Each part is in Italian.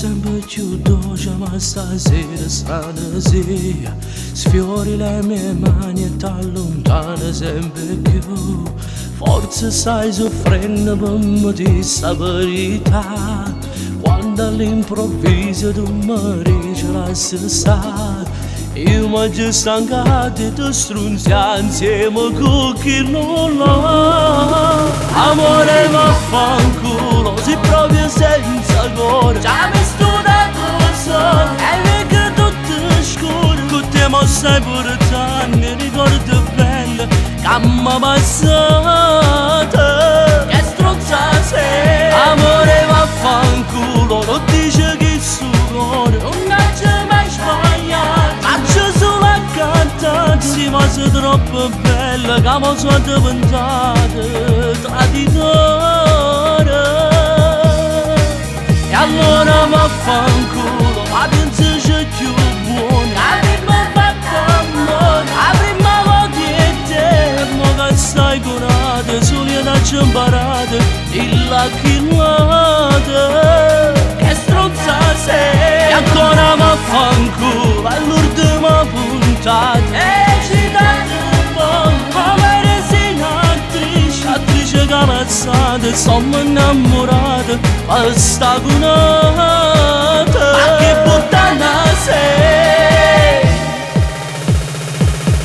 sempre più dolce, ma stasera strana sia, sfiori le mie mani e t'allontana sempre più. Forse stai soffrendo per me di sta verità, quando all'improvviso tu mi dici lascia stare. Io mi già stancato di te strunziare insieme con chi non l'ha. Amore vaffanculo, si proprio senza cuore, già mi studato solo, e perché tutto scuro, con te mi stai portando ricordo bello che mi passate, che strozza sei. Amore vaffanculo, non dice che il suo cuore non c'è mai sbagliato, faccio solo a cantarsi, ma sei troppo bella che mi sono diventata traditore. E allora vaffanculo, ma pensaci più buono, avremmo fatto amore, avremmo avuto e te, mo che stai curata, solo da ci imparate, il lacchillate, che stronza sei. E ancora vaffanculo, all'ultima puntata, e ci date un po', come resina attrice calazzate, sono innamorata, ma sta cunata, ma che puttana sei.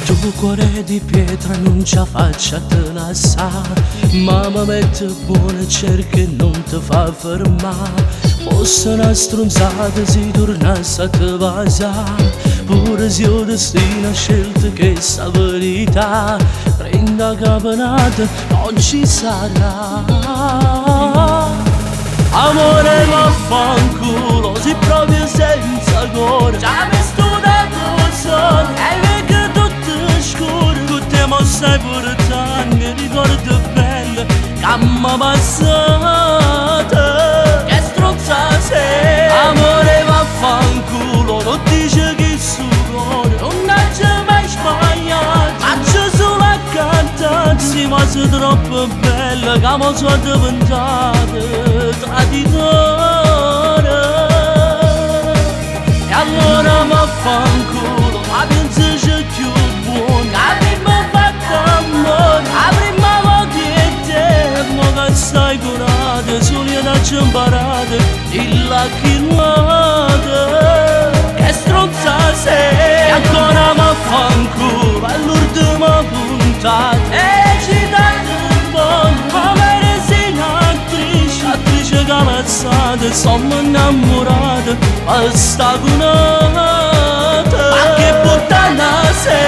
Tu cuore di pietra non ci faccia te la sa, ma mi mette buona e cerca e non ti fa fermare. Fosse una stronzata si tornasse a te vasare, pure se il destino ha scelto che sta verità prenda caponata non ci sarà. Amore vaffanculo, si proprio senza cuore, già mi studato solo, e perché tutto scuro, con te mi stai portando ricordo bello che mi passate, che strozza sei. Amore vaffanculo, non dice che il suo cuore non c'è mai sbagliato, faccio solo a cantarsi, ma sei troppo bella che mi sono diventata traditore. E allora vaffanculo, ma pensaci più buono, avremmo fatto amore, avremmo avuto e te, mo che stai curata, solo da ci imparate, il lacchillate, che stronza sei. E ancora vaffanculo, all'ultima puntata, e ci date un po', come resina attrice calazzate, sono innamorata, ma sta cunata, ma che puttana sei.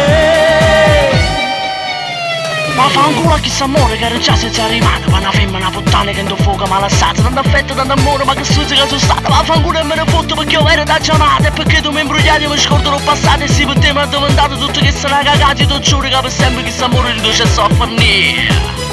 Ma fa ancora chi s'amore che era già senza rimane, ma una femmina puttana che in fuoco malassata, tanto affetto, tanto amore, ma che scusa che sono stata. Ma fa ancora e me ne fotto perché io ero da giornata, e perché tu mi imbrogliati e mi scordo il passato, e sì per te mi ha diventato tutto che sono cagati, tu giuro che per sempre chi s'amore non c'è soffrire.